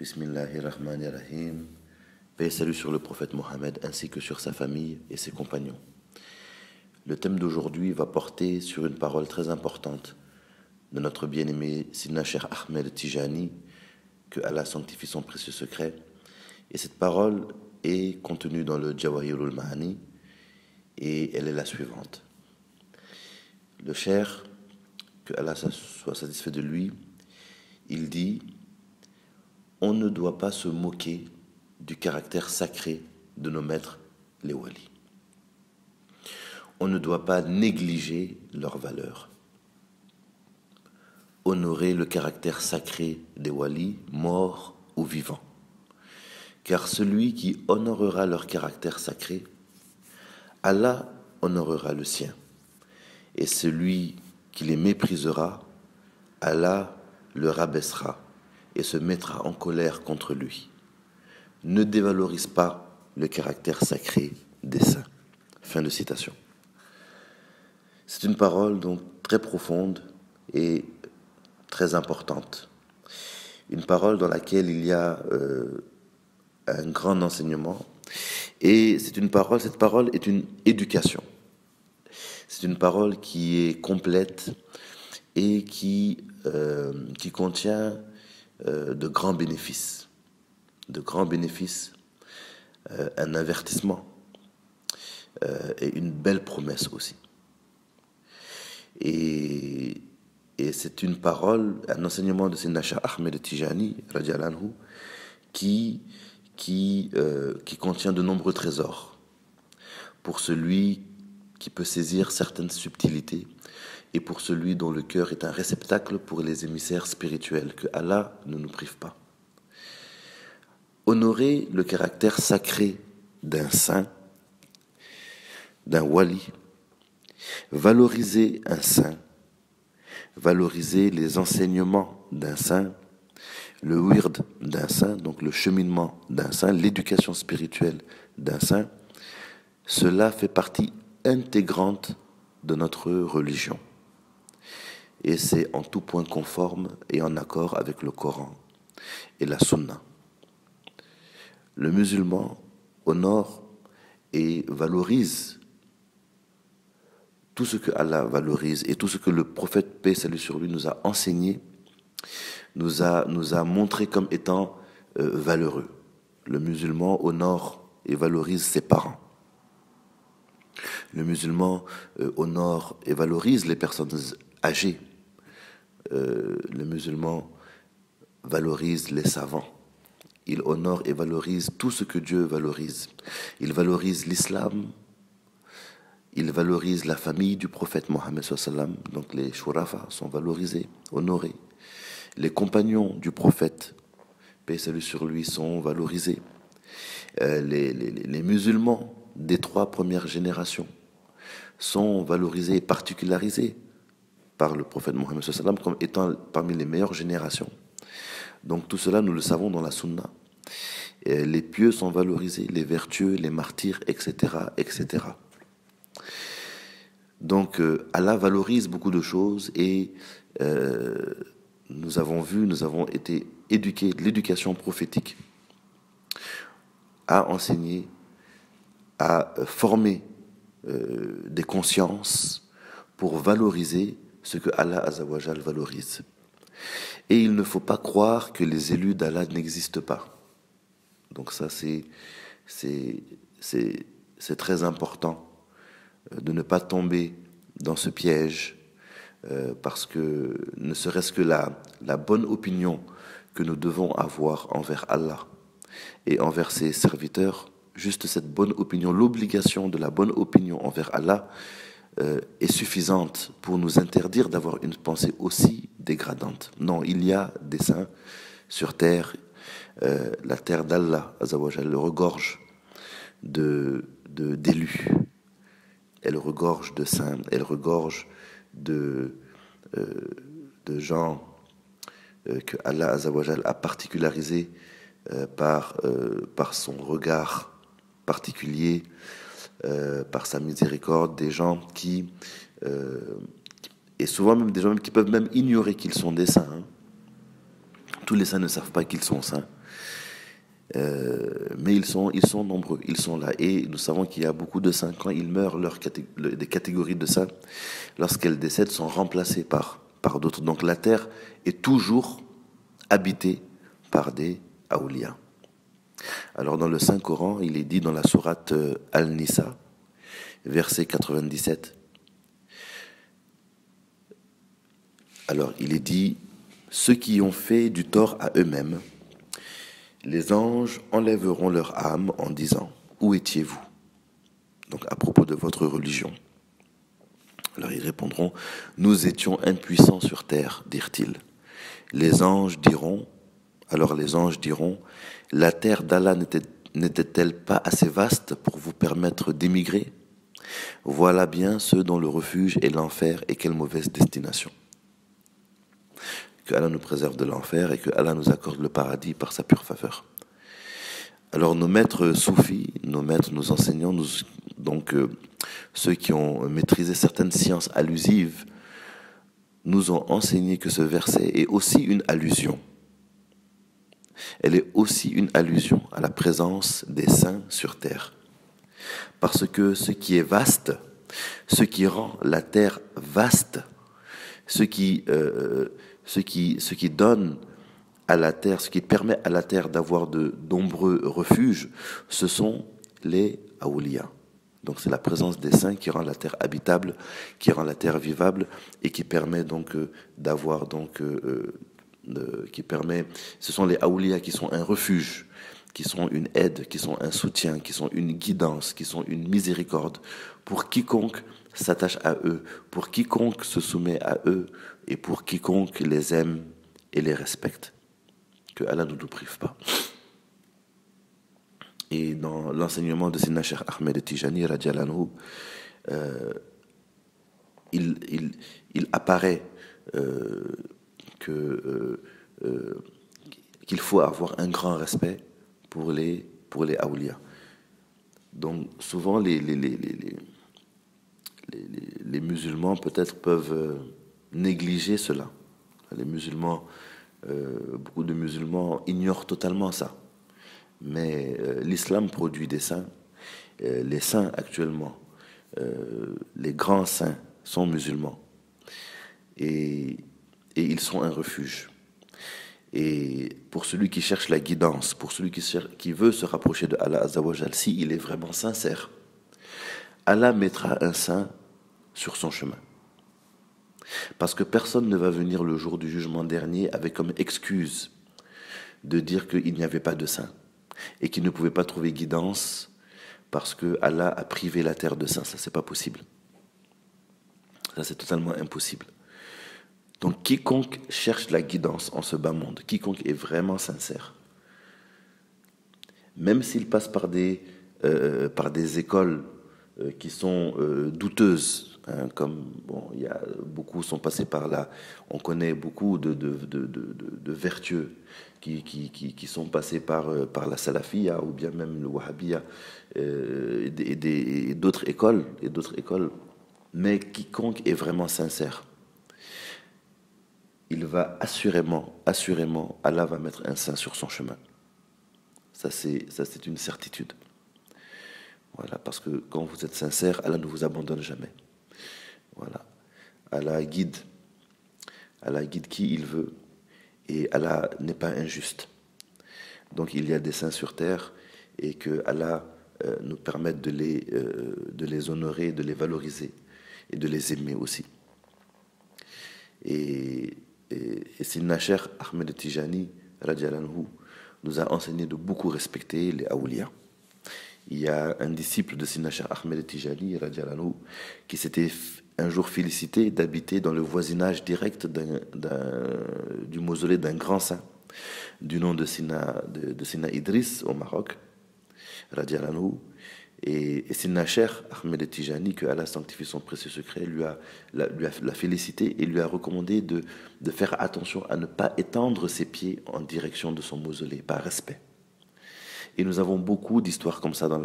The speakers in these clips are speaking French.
Bismillahirrahmanirrahim. Paix et salut sur le prophète Mohammed ainsi que sur sa famille et ses compagnons. Le thème d'aujourd'hui va porter sur une parole très importante de notre bien-aimé Sidna Cheikh Ahmed Tijani, que Allah sanctifie son précieux secret. Et cette parole est contenue dans le Jawahirul Ma'ani et elle est la suivante. Le Cheikh, que Allah soit satisfait de lui, il dit: on ne doit pas se moquer du caractère sacré de nos maîtres, les walis. On ne doit pas négliger leur valeur. Honorer le caractère sacré des walis, morts ou vivants. Car celui qui honorera leur caractère sacré, Allah honorera le sien. Et celui qui les méprisera, Allah le rabaissera et se mettra en colère contre lui. Ne dévalorise pas le caractère sacré des saints. Fin de citation. C'est une parole donc très profonde et très importante. Une parole dans laquelle il y a un grand enseignement. Et cette parole est une éducation. C'est une parole qui est complète et qui contient de grands bénéfices, un avertissement et une belle promesse aussi. Et c'est une parole, un enseignement de Sidna Cheikh Ahmed Tijani, radiyallahu anhu, qui contient de nombreux trésors pour celui qui peut saisir certaines subtilités et pour celui dont le cœur est un réceptacle pour les émissaires spirituels, que Allah ne nous prive pas. Honorer le caractère sacré d'un saint, d'un wali, valoriser un saint, valoriser les enseignements d'un saint, le wird d'un saint, donc le cheminement d'un saint, l'éducation spirituelle d'un saint, cela fait partie intégrante de notre religion. Et c'est en tout point conforme et en accord avec le Coran et la Sunna. Le musulman honore et valorise tout ce que Allah valorise et tout ce que le prophète, paix et salut sur lui, nous a enseigné, nous a montré comme étant valeureux. Le musulman honore et valorise ses parents. Le musulman honore et valorise les personnes âgées. Le musulman valorise les savants. Il honore et valorise tout ce que Dieu valorise. Il valorise l'islam. Il valorise la famille du prophète Mohammed sallallahu alayhi wa sallam. Donc les shurafa sont valorisés, honorés. Les compagnons du prophète, paix et salut sur lui, sont valorisés. Les musulmans des 3 premières générations sont valorisés et particularisés par le prophète Mohammed sallallahu alayhi wa sallam comme étant parmi les meilleures générations. Donc tout cela, nous le savons dans la sunna. Et les pieux sont valorisés, les vertueux, les martyrs, etc., etc. Donc Allah valorise beaucoup de choses et nous avons été éduqués, l'éducation prophétique à enseigner, à former des consciences pour valoriser ce que Allah Azzawajal valorise. Et il ne faut pas croire que les élus d'Allah n'existent pas. Donc ça, c'est très important de ne pas tomber dans ce piège, parce que ne serait-ce que la bonne opinion que nous devons avoir envers Allah et envers ses serviteurs, juste cette bonne opinion, l'obligation de la bonne opinion envers Allah est suffisante pour nous interdire d'avoir une pensée aussi dégradante. Non, il y a des saints sur terre. La terre d'Allah, Azzawajal, le regorge d'élus. Elle regorge de saints, elle regorge de gens que Allah Azzawajal a particularisés par son regard particulier, par sa miséricorde, des gens qui, et souvent même des gens qui peuvent même ignorer qu'ils sont des saints, Tous les saints ne savent pas qu'ils sont saints, mais ils sont nombreux, ils sont là. Et nous savons qu'il y a beaucoup de saints, quand ils meurent, des catégories de saints, lorsqu'elles décèdent, sont remplacées par d'autres. Donc la terre est toujours habitée par des awliya. Alors dans le Saint-Coran, il est dit dans la sourate Al-Nisa, verset 97, alors il est dit: ceux qui ont fait du tort à eux-mêmes, les anges enlèveront leur âme en disant: où étiez-vous? Donc à propos de votre religion. Alors ils répondront: nous étions impuissants sur terre, dirent-ils. Alors les anges diront: la terre d'Allah n'était-elle pas assez vaste pour vous permettre d'émigrer? Voilà bien ceux dont le refuge est l'enfer, et quelle mauvaise destination. Que Allah nous préserve de l'enfer et que Allah nous accorde le paradis par sa pure faveur. Alors nos maîtres soufis, nos enseignants, ceux qui ont maîtrisé certaines sciences allusives, nous ont enseigné que ce verset est aussi une allusion. Elle est aussi une allusion à la présence des saints sur terre. Parce que ce qui est vaste, ce qui rend la terre vaste, ce qui donne à la terre, ce qui permet à la terre d'avoir de nombreux refuges, ce sont les awliya. Donc c'est la présence des saints qui rend la terre habitable, qui rend la terre vivable et qui permet donc d'avoir ce sont les awliya qui sont un refuge, qui sont une aide, qui sont un soutien, qui sont une guidance, qui sont une miséricorde pour quiconque s'attache à eux, pour quiconque se soumet à eux et pour quiconque les aime et les respecte. Que Allah ne nous prive pas. Et dans l'enseignement de Sina Cheikh Ahmed Tijani, radiallahu anhu, il apparaît qu'il faut avoir un grand respect pour les awliya. Donc souvent les musulmans peut-être peuvent négliger cela. Les musulmans, beaucoup de musulmans ignorent totalement ça. Mais l'islam produit des saints. Les saints actuellement, les grands saints sont musulmans. Et ils sont un refuge. Et pour celui qui cherche la guidance, pour celui qui veut se rapprocher de Allah Azza wa Jal, si il est vraiment sincère, Allah mettra un saint sur son chemin. Parce que personne ne va venir le jour du jugement dernier avec comme excuse de dire qu'il n'y avait pas de saint et qu'il ne pouvait pas trouver guidance parce que Allah a privé la terre de saints. Ça, c'est pas possible. Ça, c'est totalement impossible. Donc, quiconque cherche la guidance en ce bas monde, quiconque est vraiment sincère, même s'il passe par des écoles qui sont douteuses, hein, comme il y a beaucoup sont passés par là. On connaît beaucoup de vertueux qui sont passés par la salafia ou bien même le wahhabia et d'autres écoles mais quiconque est vraiment sincère, il va assurément, Allah va mettre un saint sur son chemin. Ça c'est une certitude. Voilà, parce que quand vous êtes sincère, Allah ne vous abandonne jamais. Voilà. Allah guide qui il veut, et Allah n'est pas injuste. Donc il y a des saints sur terre, et que Allah nous permette de les honorer, de les valoriser, et de les aimer aussi. Et Sina Cheikh Ahmed Tijani, radiallahu anhu, nous a enseigné de beaucoup respecter les awliya. Il y a un disciple de Sina Cheikh Ahmed Tijani, radiallahu anhu, qui s'était un jour félicité d'habiter dans le voisinage direct du mausolée d'un grand saint, du nom de Sina Idriss au Maroc, radiallahu anhu. Et Sina Cheikh Ahmed Tijani, que Allah sanctifie son précieux secret, l'a félicité et lui a recommandé de faire attention à ne pas étendre ses pieds en direction de son mausolée, par respect. Et nous avons beaucoup d'histoires comme ça dans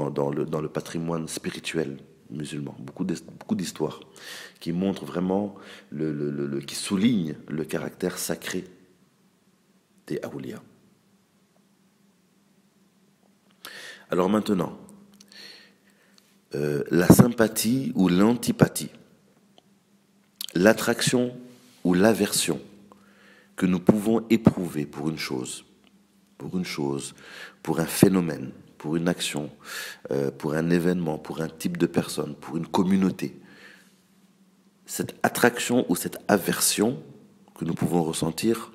le patrimoine spirituel musulman, beaucoup d'histoires qui montrent vraiment, qui soulignent le caractère sacré des awliya. Alors maintenant, la sympathie ou l'antipathie, l'attraction ou l'aversion que nous pouvons éprouver pour une chose, pour un phénomène, pour une action, pour un événement, pour un type de personne, pour une communauté. Cette attraction ou cette aversion que nous pouvons ressentir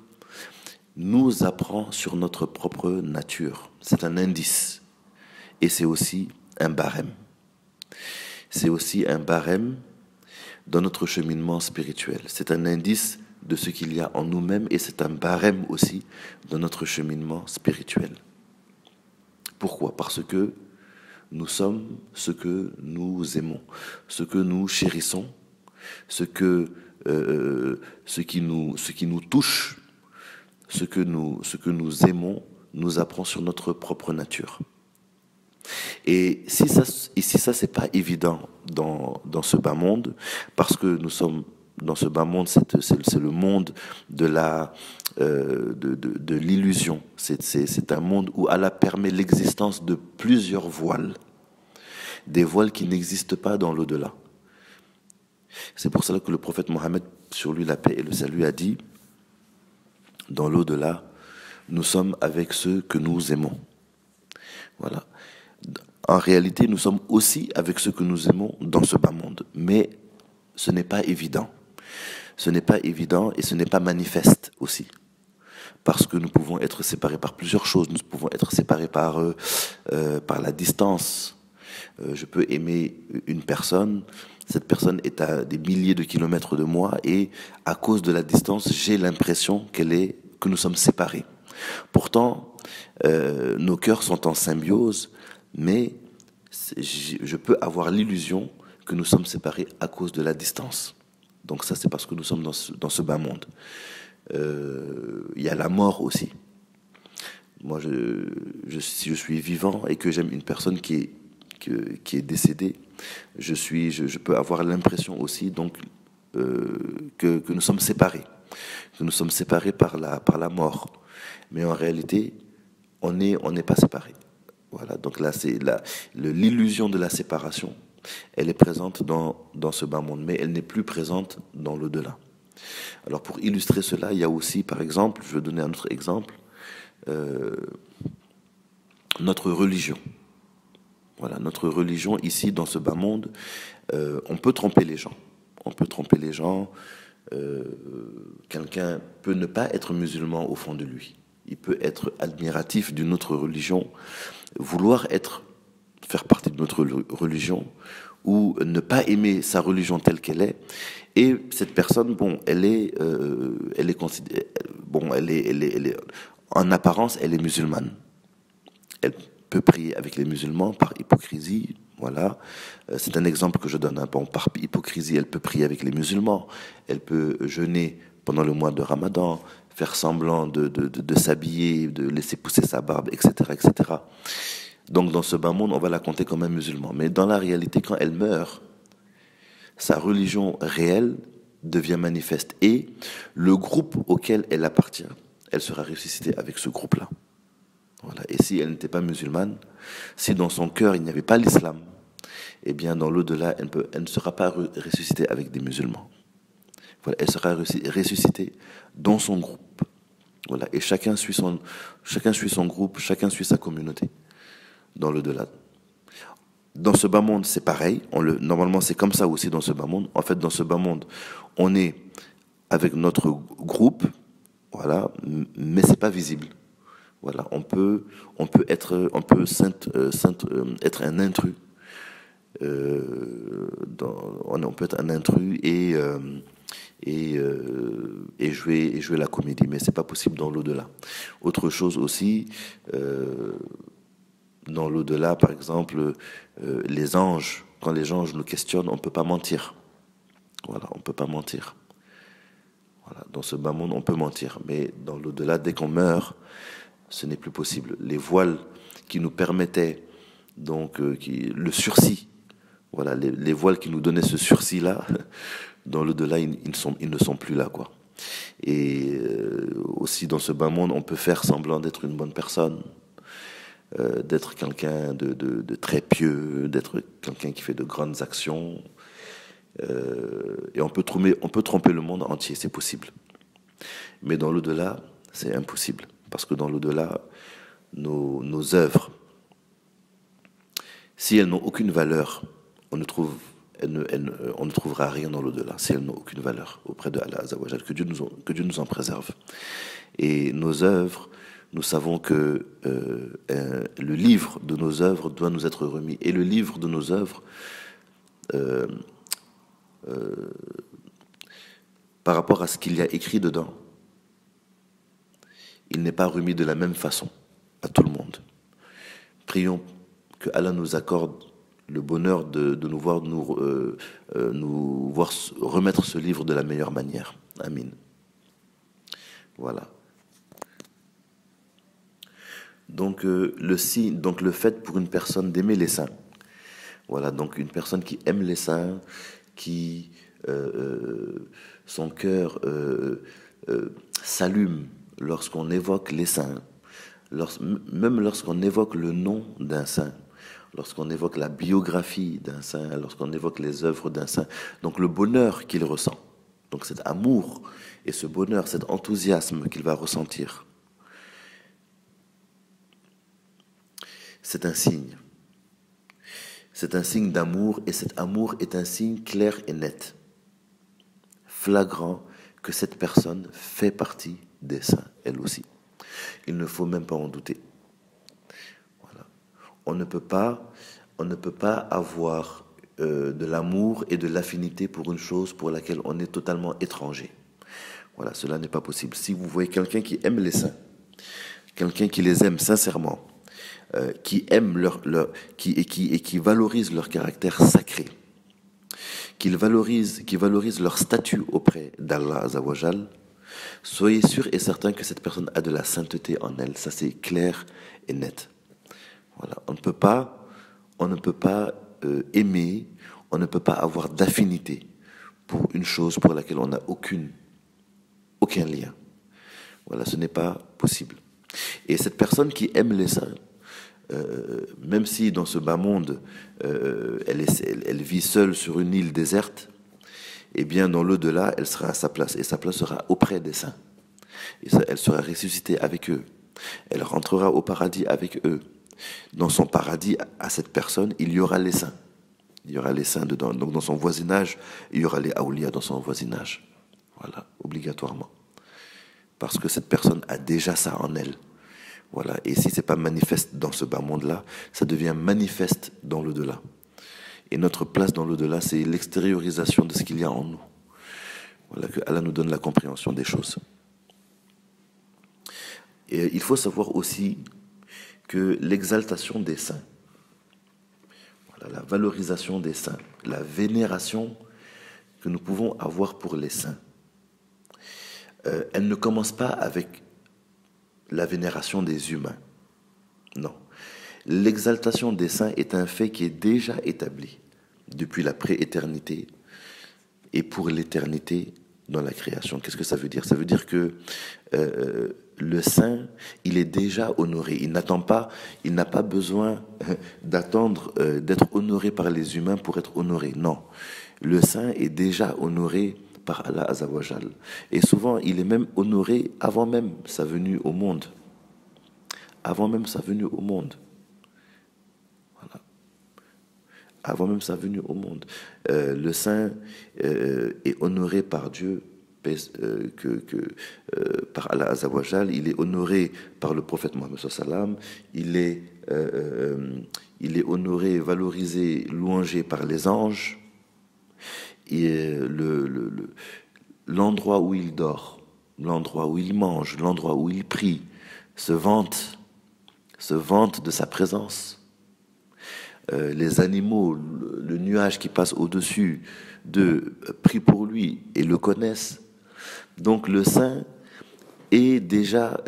nous apprend sur notre propre nature. C'est un indice. Et c'est aussi un barème. C'est aussi un barème dans notre cheminement spirituel. C'est un indice de ce qu'il y a en nous-mêmes et c'est un barème aussi dans notre cheminement spirituel. Pourquoi ? Parce que nous sommes ce que nous aimons, ce que nous chérissons, ce qui nous touche, ce que nous aimons, nous apprend sur notre propre nature. Et si ça c'est pas évident dans ce bas monde, parce que nous sommes dans ce bas monde, c'est le monde de l'illusion. C'est un monde où Allah permet l'existence de plusieurs voiles, des voiles qui n'existent pas dans l'au-delà. C'est pour cela que le prophète Mohammed, sur lui la paix et le salut, a dit, dans l'au-delà, nous sommes avec ceux que nous aimons. Voilà. En réalité, nous sommes aussi avec ceux que nous aimons dans ce bas monde. Mais ce n'est pas évident. Ce n'est pas évident et ce n'est pas manifeste aussi. Parce que nous pouvons être séparés par plusieurs choses. Nous pouvons être séparés par la distance. Je peux aimer une personne, cette personne est à des milliers de kilomètres de moi et à cause de la distance, j'ai l'impression que nous sommes séparés. Pourtant, nos cœurs sont en symbiose, mais je peux avoir l'illusion que nous sommes séparés à cause de la distance. Donc ça, c'est parce que nous sommes dans ce bas monde. Il y a la mort aussi. Moi, si je suis vivant et que j'aime une personne qui est décédée, je peux avoir l'impression aussi donc que nous sommes séparés, par la mort. Mais en réalité, on n'est pas séparés. Voilà. Donc là, c'est l'illusion de la séparation. Elle est présente dans ce bas monde, mais elle n'est plus présente dans l'au-delà. Alors pour illustrer cela, il y a aussi, par exemple, je vais donner un autre exemple, notre religion. Voilà, notre religion ici dans ce bas monde, on peut tromper les gens. Quelqu'un peut ne pas être musulman au fond de lui. Il peut être admiratif d'une autre religion, vouloir faire partie de notre religion ou ne pas aimer sa religion telle qu'elle est. Et cette personne, elle est en apparence, elle est musulmane. Elle peut prier avec les musulmans par hypocrisie. Voilà, c'est un exemple que je donne. Par hypocrisie, elle peut prier avec les musulmans. Elle peut jeûner pendant le mois de Ramadan, faire semblant de s'habiller, de laisser pousser sa barbe, etc., etc. Donc dans ce bas monde, on va la compter comme un musulman. Mais dans la réalité, quand elle meurt, sa religion réelle devient manifeste. Et le groupe auquel elle appartient, elle sera ressuscitée avec ce groupe-là. Voilà. Et si elle n'était pas musulmane, si dans son cœur il n'y avait pas l'islam, eh bien dans l'au-delà, elle ne sera pas ressuscitée avec des musulmans. Voilà. Elle sera ressuscitée dans son groupe. Voilà. Et chacun suit son groupe, chacun suit sa communauté dans l'au-delà. Dans ce bas monde, c'est pareil. Normalement, c'est comme ça aussi dans ce bas monde. En fait, dans ce bas monde, on est avec notre groupe, voilà, mais c'est pas visible. Voilà, on peut être un intrus. On peut être un intrus et jouer la comédie, mais c'est pas possible dans l'au-delà. Autre chose aussi. Dans l'au-delà, par exemple, les anges, quand les anges nous questionnent, on ne peut pas mentir. Voilà, on ne peut pas mentir. Voilà, dans ce bas monde, on peut mentir. Mais dans l'au-delà, dès qu'on meurt, ce n'est plus possible. Les voiles qui nous permettaient, donc, le sursis, voilà, les voiles qui nous donnaient ce sursis-là, dans l'au-delà, ils ne sont plus là, quoi. Et aussi dans ce bas monde, on peut faire semblant d'être une bonne personne, d'être quelqu'un de très pieux, d'être quelqu'un qui fait de grandes actions. Et on peut tromper le monde entier, c'est possible. Mais dans l'au-delà, c'est impossible. Parce que dans l'au-delà, nos œuvres, si elles n'ont aucune valeur, on ne trouvera rien dans l'au-delà. Si elles n'ont aucune valeur auprès de Allah Azzawajal, que Dieu nous en préserve. Et nos œuvres, nous savons que le livre de nos œuvres doit nous être remis. Et le livre de nos œuvres, par rapport à ce qu'il y a écrit dedans, il n'est pas remis de la même façon à tout le monde. Prions que Allah nous accorde le bonheur de nous voir remettre ce livre de la meilleure manière. Amin. Voilà. Donc le fait pour une personne d'aimer les saints. Voilà, donc une personne qui aime les saints, qui son cœur s'allume lorsqu'on évoque les saints, même lorsqu'on évoque le nom d'un saint, lorsqu'on évoque la biographie d'un saint, lorsqu'on évoque les œuvres d'un saint, donc le bonheur qu'il ressent, donc cet amour et ce bonheur, cet enthousiasme qu'il va ressentir, c'est un signe. C'est un signe d'amour et cet amour est un signe clair et net, flagrant que cette personne fait partie des saints, elle aussi. Il ne faut même pas en douter. Voilà. On ne peut pas avoir de l'amour et de l'affinité pour une chose pour laquelle on est totalement étranger. Voilà, cela n'est pas possible. Si vous voyez quelqu'un qui aime les saints, quelqu'un qui les aime sincèrement, qui aime qui valorise leur caractère sacré, qui valorise leur statut auprès d'Allah Azzawajal, soyez sûr et certain que cette personne a de la sainteté en elle. Ça, c'est clair et net. Voilà. On ne peut pas aimer, on ne peut pas avoir d'affinité pour une chose pour laquelle on n'a aucun lien. Voilà, ce n'est pas possible. Et cette personne qui aime les saints, même si dans ce bas monde, elle vit seule sur une île déserte, eh bien dans l'au-delà, elle sera à sa place, et sa place sera auprès des saints. Et ça, elle sera ressuscitée avec eux. Elle rentrera au paradis avec eux. Dans son paradis, à cette personne, il y aura les saints. Il y aura les saints dedans. Donc dans son voisinage, il y aura les awliya dans son voisinage. Voilà, obligatoirement. Parce que cette personne a déjà ça en elle. Voilà. Et si c'est pas manifeste dans ce bas monde-là, ça devient manifeste dans l'au-delà. Et notre place dans l'au-delà, c'est l'extériorisation de ce qu'il y a en nous. Voilà, que Allah nous donne la compréhension des choses. Et il faut savoir aussi que l'exaltation des saints, voilà, la valorisation des saints, la vénération que nous pouvons avoir pour les saints, elle ne commence pas avec la vénération des humains. Non. L'exaltation des saints est un fait qui est déjà établi depuis la prééternité et pour l'éternité dans la création. Qu'est-ce que ça veut dire? Ça veut dire que le saint, il est déjà honoré. Il n'a pas besoin d'attendre d'être honoré par les humains pour être honoré. Non. Le saint est déjà honoré par Allah Azzawajal. Et souvent, il est même honoré avant même sa venue au monde. Avant même sa venue au monde. Voilà. Avant même sa venue au monde. Le saint est honoré par Dieu, par Allah Azzawajal. Il est honoré par le prophète Mohammed sallam. Il est honoré, valorisé, louangé par les anges. Et l'endroit où il dort, l'endroit où il mange, l'endroit où il prie, se vante de sa présence. Les animaux, le nuage qui passe au-dessus prient pour lui et le connaissent. Donc le saint est déjà,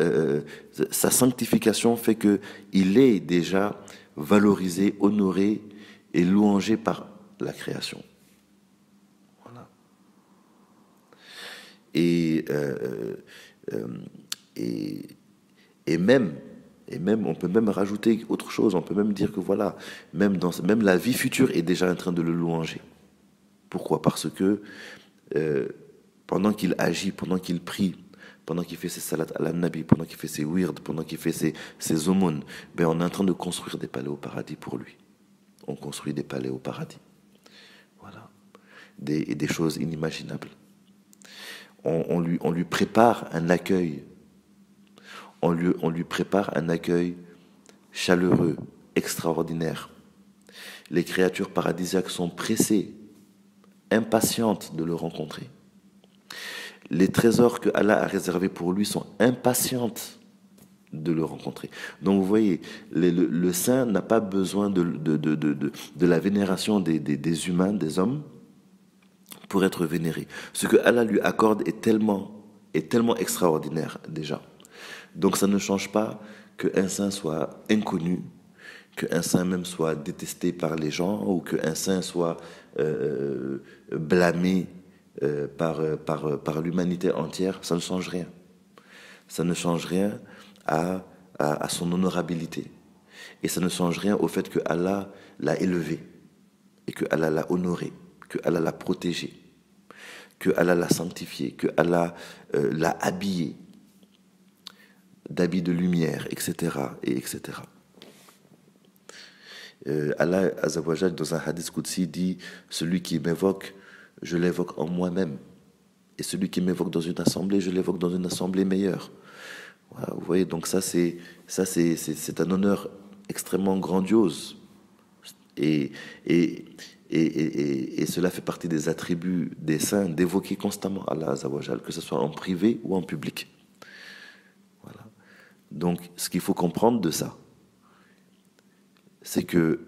sa sanctification fait qu'il est déjà valorisé, honoré et louangé par la création. Et, et, et même, on peut même rajouter autre chose. On peut même dire que voilà, même la vie future est déjà en train de le louanger. Pourquoi? Parce que pendant qu'il agit, pendant qu'il prie, pendant qu'il fait ses salats à la nabi, pendant qu'il fait ses wirds, pendant qu'il fait ses aumônes, ben on est en train de construire des palais au paradis pour lui. On construit des palais au paradis. Voilà. Des choses inimaginables. On lui prépare un accueil. On lui prépare un accueil chaleureux, extraordinaire. Les créatures paradisiaques sont pressées, impatientes de le rencontrer. Les trésors que Allah a réservés pour lui sont impatientes de le rencontrer. Donc vous voyez, le saint n'a pas besoin de la vénération des humains, des hommes, pour être vénéré. Ce que Allah lui accorde est tellement extraordinaire déjà. Donc ça ne change pas qu'un saint soit inconnu, qu'un saint même soit détesté par les gens, ou qu'un saint soit blâmé par l'humanité entière. Ça ne change rien. Ça ne change rien à son honorabilité. Et ça ne change rien au fait que Allah l'a élevé, et que Allah l'a honoré, que Allah l'a protégé, que Allah l'a sanctifié, que Allah l'a habillé d'habits de lumière, etc. Et etc. Allah Azzawajal, dans un hadith Qudsi, dit « Celui qui m'évoque, je l'évoque en moi-même. Et celui qui m'évoque dans une assemblée, je l'évoque dans une assemblée meilleure. » Voilà, vous voyez, donc ça c'est un honneur extrêmement grandiose. Et cela fait partie des attributs des saints d'évoquer constamment Allah Azzawajal, que ce soit en privé ou en public. Voilà. Donc, ce qu'il faut comprendre de ça, c'est que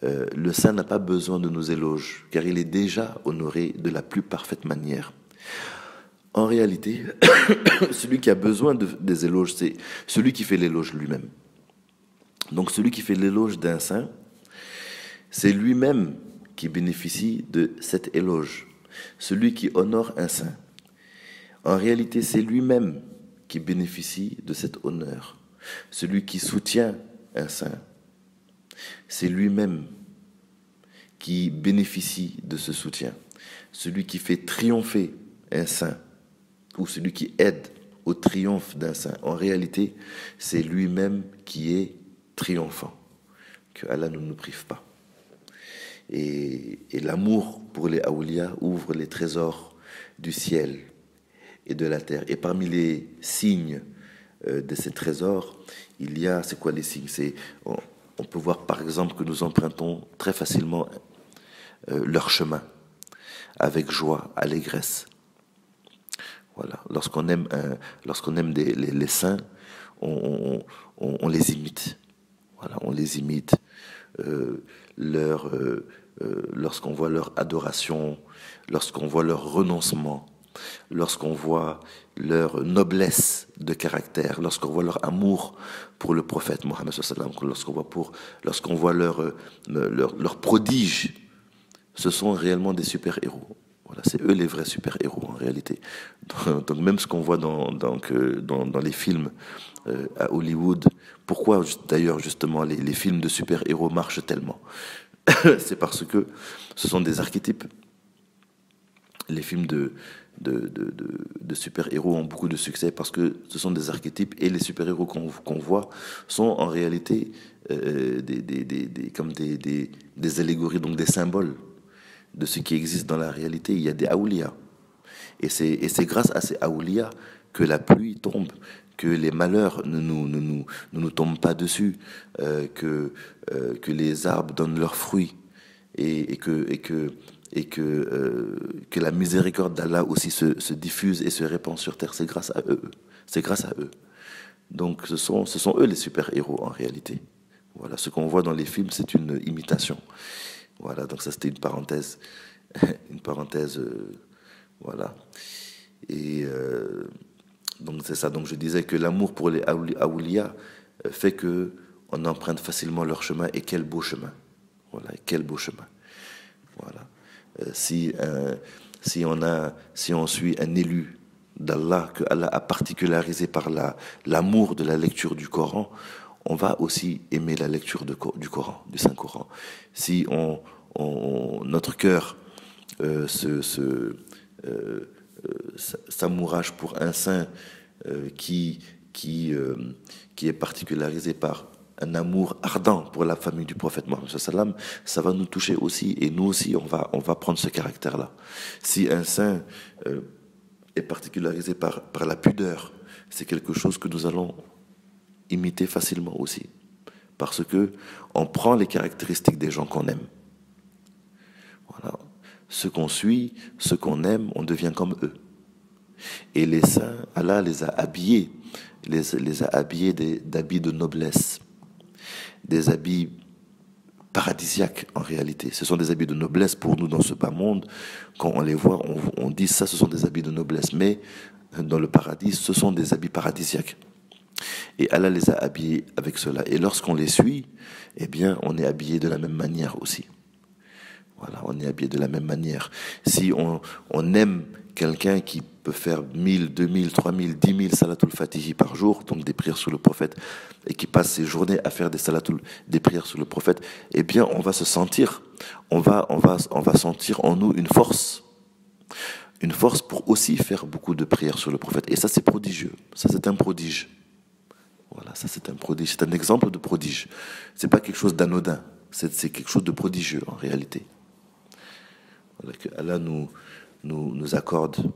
le saint n'a pas besoin de nos éloges, car il est déjà honoré de la plus parfaite manière. En réalité, celui qui a besoin des éloges, c'est celui qui fait l'éloge lui-même. Donc, celui qui fait l'éloge d'un saint, c'est lui-même qui bénéficie de cet éloge. Celui qui honore un saint, en réalité, c'est lui-même qui bénéficie de cet honneur. Celui qui soutient un saint, c'est lui-même qui bénéficie de ce soutien. Celui qui fait triompher un saint, ou celui qui aide au triomphe d'un saint, en réalité, c'est lui-même qui est triomphant. Que Allah ne nous prive pas. Et l'amour pour les awliya ouvre les trésors du ciel et de la terre. Et parmi les signes de ces trésors, il y a, c'est quoi les signes? On peut voir par exemple que nous empruntons très facilement leur chemin, avec joie, allégresse. Voilà. Lorsqu'on aime les saints, on les imite. Voilà, on les imite. Lorsqu'on voit leur adoration, lorsqu'on voit leur renoncement, lorsqu'on voit leur noblesse de caractère, lorsqu'on voit leur amour pour le prophète Mohammed sallallahu alayhi wa sallam, lorsqu'on voit leur prodige, ce sont réellement des super-héros. Voilà, c'est eux les vrais super-héros en réalité. Donc même ce qu'on voit dans les films à Hollywood, pourquoi d'ailleurs justement les films de super-héros marchent tellement? C'est parce que ce sont des archétypes. Les films de super-héros ont beaucoup de succès parce que ce sont des archétypes, et les super-héros qu'on voit sont en réalité comme des allégories, donc des symboles de ce qui existe dans la réalité. Il y a des awliya. Et c'est grâce à ces awliya que la pluie tombe, que les malheurs ne nous tombent pas dessus, que les arbres donnent leurs fruits, et que la miséricorde d'Allah aussi se diffuse et se répand sur terre. C'est grâce à eux. C'est grâce à eux. Donc ce sont eux les super-héros en réalité. Voilà, ce qu'on voit dans les films, c'est une imitation. Voilà, donc ça c'était une parenthèse. Une parenthèse, voilà. Et donc c'est ça. Donc je disais que l'amour pour les awliya fait que on emprunte facilement leur chemin, et quel beau chemin. Voilà, quel beau chemin. Voilà. Si on suit un élu d'Allah, que Allah a particularisé par l'amour de la lecture du Coran, on va aussi aimer la lecture du Coran, du Saint-Coran. Si notre cœur s'amourage pour un saint qui est particularisé par un amour ardent pour la famille du prophète Mohammed sallam, ça va nous toucher aussi, et nous aussi on va prendre ce caractère-là. Si un saint est particularisé par la pudeur, c'est quelque chose que nous allons imiter facilement aussi, parce que on prend les caractéristiques des gens qu'on aime. Voilà. Ceux qu'on suit, ceux qu'on aime, on devient comme eux. Et les saints, Allah les a habillés, les a habillés d'habits de noblesse, des habits paradisiaques en réalité. Ce sont des habits de noblesse pour nous dans ce bas monde. Quand on les voit, on dit ça, ce sont des habits de noblesse. Mais dans le paradis, ce sont des habits paradisiaques. Et Allah les a habillés avec cela. Et lorsqu'on les suit, eh bien, on est habillé de la même manière aussi. Voilà, on est habillé de la même manière. Si on aime quelqu'un qui peut faire 1000, 2000, 3000, 10 000 salatul fatihi par jour, donc des prières sur le prophète, et qui passe ses journées à faire des prières sur le prophète, eh bien, on va se sentir, on va sentir en nous une force pour aussi faire beaucoup de prières sur le prophète. Et ça, c'est prodigieux. Ça, c'est un prodige. Voilà, ça, c'est un prodige. C'est un exemple de prodige. C'est pas quelque chose d'anodin. C'est quelque chose de prodigieux, en réalité. Voilà, que Allah nous accorde,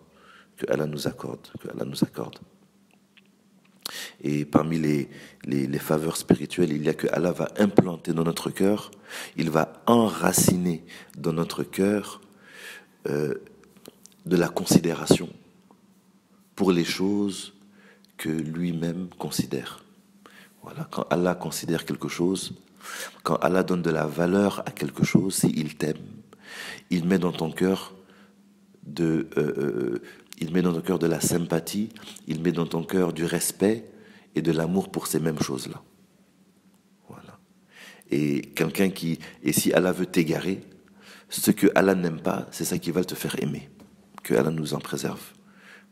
que Allah nous accorde, que Allah nous accorde. Et parmi les faveurs spirituelles, il y a que Allah va implanter dans notre cœur, il va enraciner dans notre cœur de la considération pour les choses que lui-même considère. Voilà, quand Allah considère quelque chose, quand Allah donne de la valeur à quelque chose, s'il t'aime, il met dans ton cœur de la sympathie, il met dans ton cœur du respect et de l'amour pour ces mêmes choses-là. Voilà. Et si Allah veut t'égarer, ce que Allah n'aime pas, c'est ça qui va te faire aimer. Que Allah nous en préserve.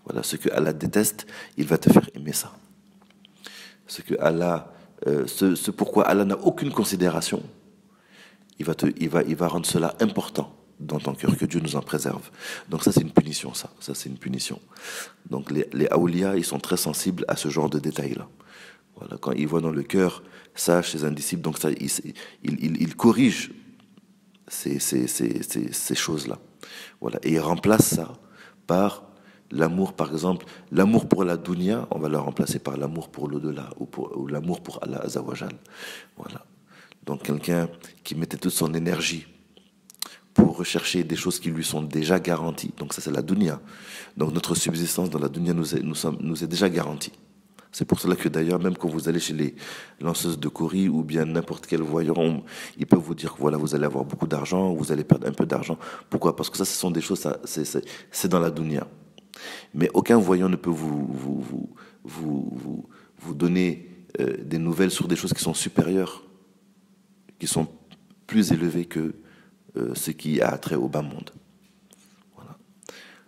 Voilà, ce que Allah déteste, il va te faire aimer ça. Ce pourquoi Allah n'a aucune considération, il va rendre cela important dans ton cœur, que Dieu nous en préserve. Donc ça, c'est une punition, ça c'est une punition. Donc les awliya, ils sont très sensibles à ce genre de détails-là. Voilà, quand ils voient dans le cœur ça chez un disciple, donc ça, ils corrigent ces choses-là. Voilà, et ils remplacent ça par l'amour, par exemple, l'amour pour la dunya, on va le remplacer par l'amour pour l'au-delà, ou l'amour pour Allah Azawajal. Voilà. Donc quelqu'un qui mettait toute son énergie pour rechercher des choses qui lui sont déjà garanties. Donc ça, c'est la dunya. Donc notre subsistance dans la dunya nous est déjà garantie. C'est pour cela que d'ailleurs, même quand vous allez chez les lanceuses de Kori ou bien n'importe quel voyant, ils peuvent vous dire que voilà, vous allez avoir beaucoup d'argent, vous allez perdre un peu d'argent. Pourquoi? Parce que ça, ce sont des choses, c'est dans la dunya. Mais aucun voyant ne peut vous donner des nouvelles sur des choses qui sont supérieures, qui sont plus élevées que ce qui a trait au bas monde. Voilà.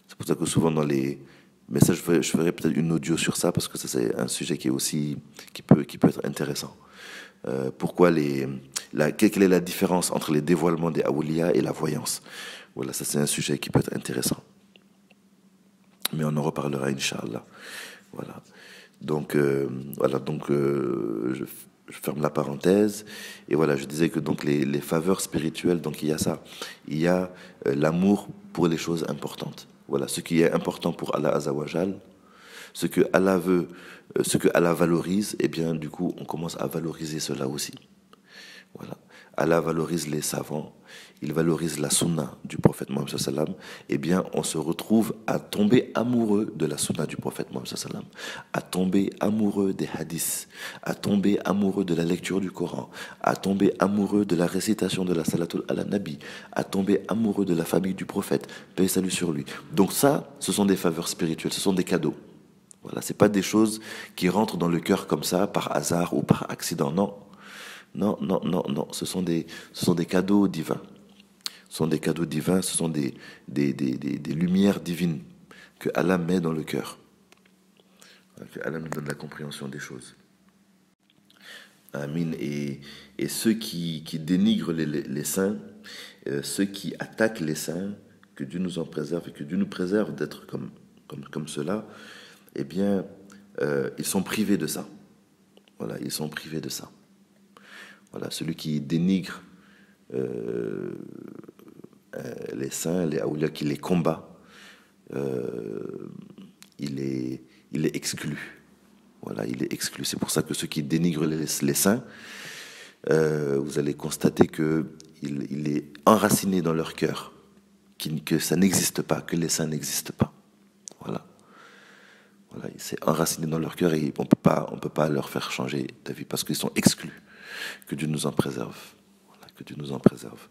C'est pour ça que souvent dans les... Mais ça, je ferai peut-être une audio sur ça, parce que ça, c'est un sujet qui peut être intéressant. Quelle est la différence entre les dévoilements des awliya et la voyance? Voilà, ça, c'est un sujet qui peut être intéressant. Mais on en reparlera, Inch'Allah. Voilà. Donc, je ferme la parenthèse. Et voilà, je disais que donc les faveurs spirituelles, donc il y a ça. Il y a l'amour pour les choses importantes. Voilà, ce qui est important pour Allah Azawajal, ce que Allah veut, ce que Allah valorise, et bien du coup, on commence à valoriser cela aussi. Voilà. Allah valorise les savants, il valorise la sunna du prophète Mohammed sallam, eh bien on se retrouve à tomber amoureux de la sunna du prophète Mohammed sallam, à tomber amoureux des hadiths, à tomber amoureux de la lecture du Coran, à tomber amoureux de la récitation de la salatul ala nabi, à tomber amoureux de la famille du prophète, paix et salut sur lui. Donc ça, ce sont des faveurs spirituelles, ce sont des cadeaux. Voilà, c'est pas des choses qui rentrent dans le cœur comme ça, par hasard ou par accident, non. Non, ce sont des cadeaux divins. Ce sont des cadeaux divins, ce sont des lumières divines que Allah met dans le cœur. Que Allah nous donne la compréhension des choses. Amin. Et ceux qui dénigrent les saints, ceux qui attaquent les saints, que Dieu nous en préserve et que Dieu nous préserve d'être comme cela, eh bien, ils sont privés de ça. Voilà, ils sont privés de ça. Voilà, celui qui dénigre les saints, les aoulias, qui les combat, il est exclu. Voilà, il est exclu. C'est pour ça que ceux qui dénigrent les saints, vous allez constater qu'il est enraciné dans leur cœur, que ça n'existe pas, que les saints n'existent pas. Voilà. Voilà, c'est enraciné dans leur cœur et on peut pas leur faire changer d'avis parce qu'ils sont exclus. Que Dieu nous en préserve. Voilà, que Dieu nous en préserve.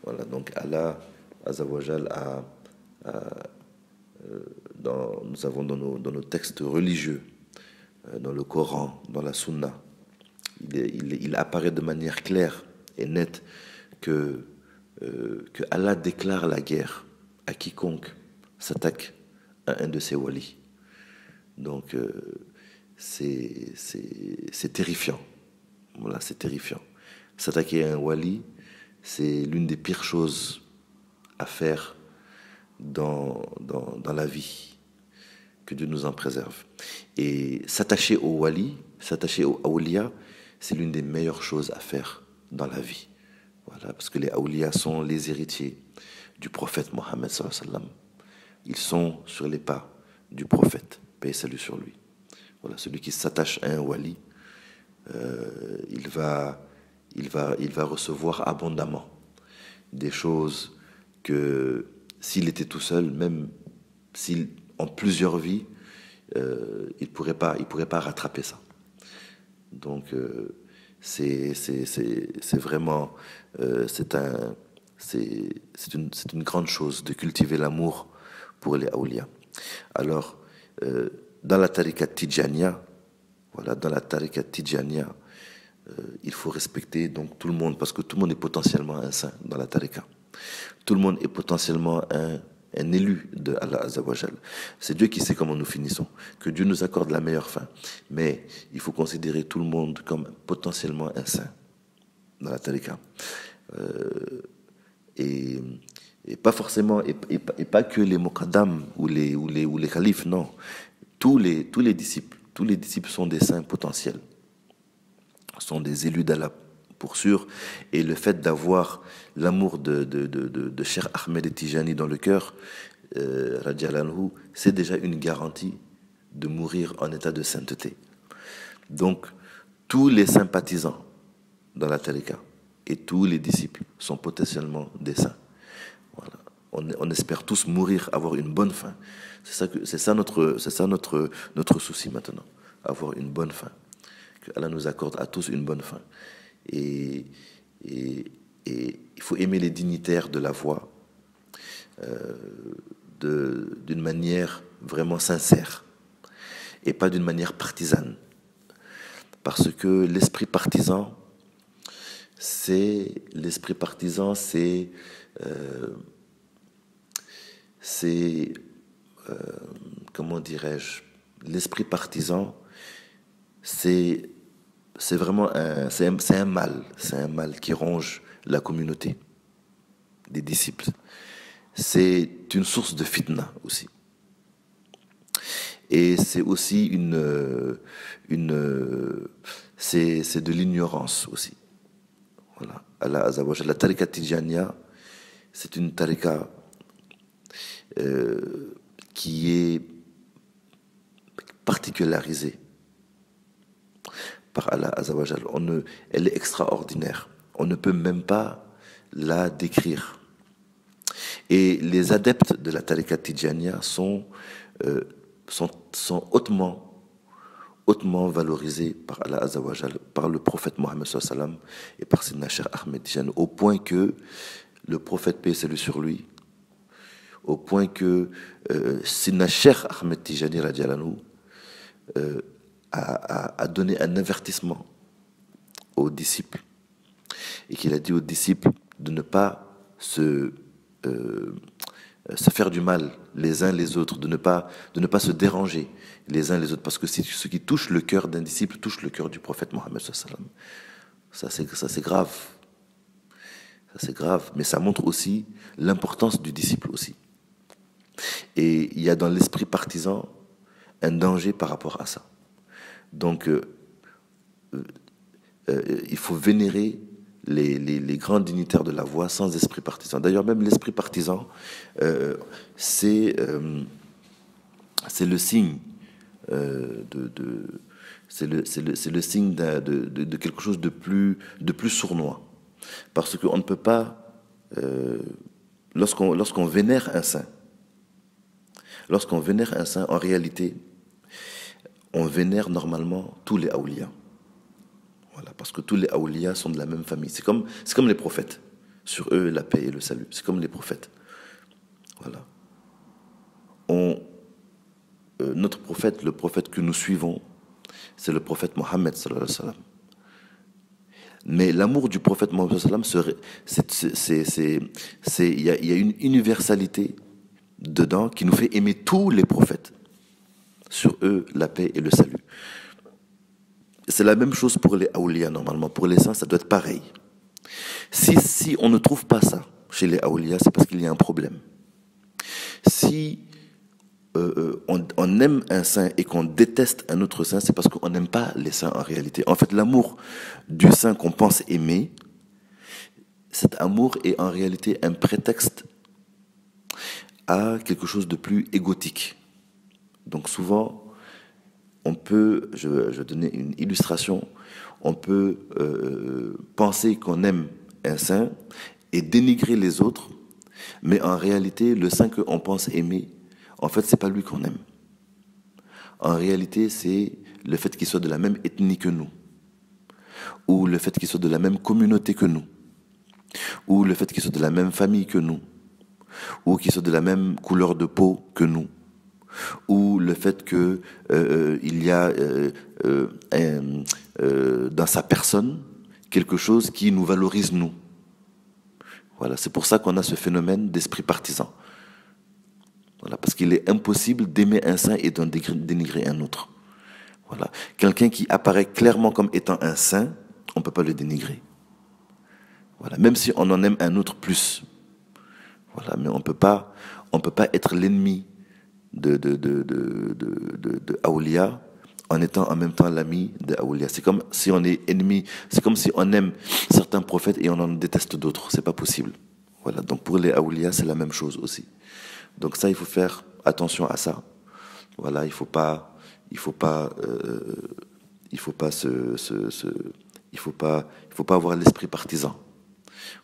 Voilà, donc Allah Azawajal nous avons dans nos textes religieux, dans le Coran, dans la Sunna, il apparaît de manière claire et nette que Allah déclare la guerre à quiconque s'attaque à un de ses walis. Donc c'est terrifiant. Voilà, c'est terrifiant. S'attaquer à un wali, c'est l'une des pires choses à faire dans la vie. Que Dieu nous en préserve. Et s'attacher au wali, s'attacher au awliya, c'est l'une des meilleures choses à faire dans la vie. Voilà, parce que les awliya sont les héritiers du prophète Mohammed sallallahu alayhi wa sallam. Ils sont sur les pas du prophète, paix et salut sur lui. Voilà, celui qui s'attache à un wali, il va recevoir abondamment des choses que s'il était tout seul, même s'il en plusieurs vies, il pourrait pas rattraper ça. Donc c'est vraiment c'est une grande chose de cultiver l'amour pour les awliya. Alors dans la tariqa Tijaniya, voilà, dans la tariqa Tijaniya, il faut respecter donc tout le monde parce que tout le monde est potentiellement un saint dans la tariqa. Tout le monde est potentiellement un élu de Allah Azawajal. C'est Dieu qui sait comment nous finissons. Que Dieu nous accorde la meilleure fin. Mais il faut considérer tout le monde comme potentiellement un saint dans la tariqa. Et pas forcément, et pas que les muqaddam ou les khalifes, non. Tous les disciples sont des saints potentiels. Sont des élus d'Allah pour sûr, et le fait d'avoir l'amour de Cheikh Ahmed Tijani dans le cœur, c'est déjà une garantie de mourir en état de sainteté. Donc, tous les sympathisants dans la tariqa et tous les disciples sont potentiellement des saints. Voilà. On espère tous mourir, avoir une bonne fin. C'est ça notre souci maintenant, avoir une bonne fin. Que Allah nous accorde à tous une bonne fin. Et il faut aimer les dignitaires de la voie d'une manière vraiment sincère et pas d'une manière partisane. Parce que l'esprit partisan, comment dirais-je, l'esprit partisan, c'est vraiment un mal qui ronge la communauté des disciples. C'est une source de fitna aussi. Et c'est aussi c'est de l'ignorance aussi. Voilà. Allah Azawajal, la tariqa Tijaniya, c'est une tariqa qui est particularisée par Allah Azawajal. Elle est extraordinaire. On ne peut même pas la décrire. Et les adeptes de la tariqa Tijaniya sont hautement valorisés par Allah Azawajal, par le prophète Mohammed sallallahu alayhi wa sallam et par Sidna Cheikh Ahmed Tijani, au point que le prophète, paix et salut sur lui, au point que Sidna Cheikh Ahmed Tijani radiallahu a donné un avertissement aux disciples et qu'il a dit aux disciples de ne pas se faire du mal les uns les autres, de ne pas se déranger les uns les autres, parce que ce qui touche le cœur d'un disciple touche le cœur du prophète Mohammed sallallahu alayhi wa sallam. Ça c'est grave. Ça c'est grave, mais ça montre aussi l'importance du disciple aussi. Et il y a dans l'esprit partisan un danger par rapport à ça. Donc il faut vénérer les grands dignitaires de la voie sans esprit partisan. D'ailleurs, même l'esprit partisan, c'est le signe c'est le signe de quelque chose de plus sournois. Parce qu'on ne peut pas, lorsqu'on vénère un saint, en réalité, on vénère normalement tous les awliya. Voilà, parce que tous les awliya sont de la même famille. C'est comme les prophètes. Sur eux, la paix et le salut. C'est comme les prophètes. Voilà. Notre prophète, le prophète que nous suivons, c'est le prophète Mohammed sallallahu alayhi wa sallam. Mais l'amour du prophète Mohammed sallallahu alayhi wa sallam, il y a une universalité dedans qui nous fait aimer tous les prophètes. Sur eux, la paix et le salut. C'est la même chose pour les awliya, normalement. Pour les saints, ça doit être pareil. Si on ne trouve pas ça chez les awliya, c'est parce qu'il y a un problème. Si on aime un saint et qu'on déteste un autre saint, c'est parce qu'on n'aime pas les saints en réalité. En fait, l'amour du saint qu'on pense aimer, cet amour est en réalité un prétexte à quelque chose de plus égotique. Donc souvent, on peut, je vais donner une illustration, on peut penser qu'on aime un saint et dénigrer les autres, mais en réalité, le saint qu'on pense aimer, en fait, c'est pas lui qu'on aime. En réalité, c'est le fait qu'il soit de la même ethnie que nous, ou le fait qu'il soit de la même communauté que nous, ou le fait qu'il soit de la même famille que nous, ou qu'il soit de la même couleur de peau que nous, ou le fait que il y a dans sa personne quelque chose qui nous valorise nous. Voilà, c'est pour ça qu'on a ce phénomène d'esprit partisan. Voilà, parce qu'il est impossible d'aimer un saint et d'en dénigrer un autre. Voilà, quelqu'un qui apparaît clairement comme étant un saint, on ne peut pas le dénigrer. Voilà, même si on en aime un autre plus. Voilà, mais on peut pas être l'ennemi de Awliya en étant en même temps l'ami de Awliya. C'est comme si on est ennemi, c'est comme si on aime certains prophètes et on en déteste d'autres. C'est pas possible. Voilà, donc pour les Awliya, c'est la même chose aussi. Donc ça, il faut faire attention à ça. Voilà, il faut pas avoir l'esprit partisan.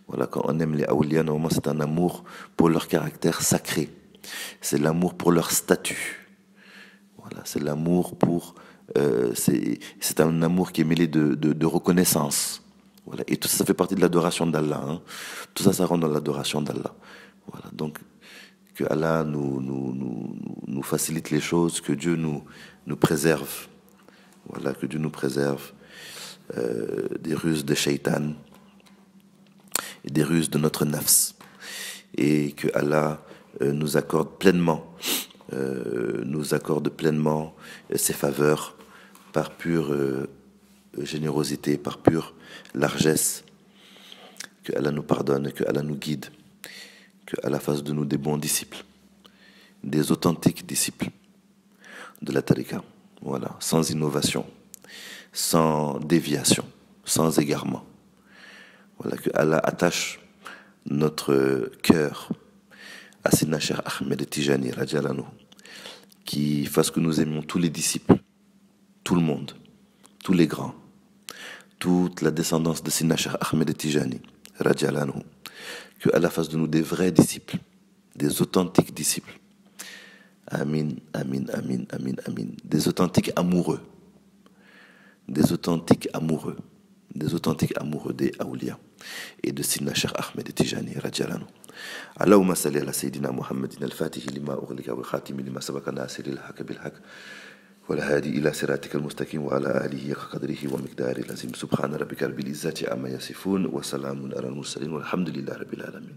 Voilà, quand on aime les awliya, normalement c'est un amour pour leur caractère sacré. C'est l'amour pour leur statut. Voilà, c'est l'amour pour c'est un amour qui est mêlé de reconnaissance. Voilà, et tout ça, ça fait partie de l'adoration d'Allah. Hein. Tout ça, ça rentre dans l'adoration d'Allah. Voilà, donc que Allah nous facilite les choses, que Dieu nous préserve. Voilà, que Dieu nous préserve des ruses de shaitan et des ruses de notre nafs. Et que Allah nous accorde pleinement ses faveurs par pure générosité, par pure largesse. Que Allah nous pardonne, que Allah nous guide, que Allah fasse de nous des bons disciples, des authentiques disciples de la tariqa. Voilà, sans innovation, sans déviation, sans égarement. Voilà, que Allah attache notre cœur à Sayyidina Cheikh Ahmed Tijani radhiyallahu anhu, qui fasse que nous aimions tous les disciples, tout le monde, tous les grands, toute la descendance de Sayyidina Cheikh Ahmed Tijani radhiyallahu anhu, que Allah fasse de nous des vrais disciples, des authentiques disciples. Amin, amin, amin, amin, amin. Des authentiques amoureux. Des authentiques amoureux. Des authentiques amoureux des awliya. Et de Sayyidina Cheikh Ahmed Tijani radhiyallahu anhu. اللهم صل على سيدنا محمد الفاتح لما أغلق والخاتم لما سبق ناصر الحق بالحق والهادي إلى صراطك المستقيم وعلى آله قدره ومقداره العظيم سبحان ربك رب العزة عما يصفون وسلام على المرسلين والحمد لله رب العالمين.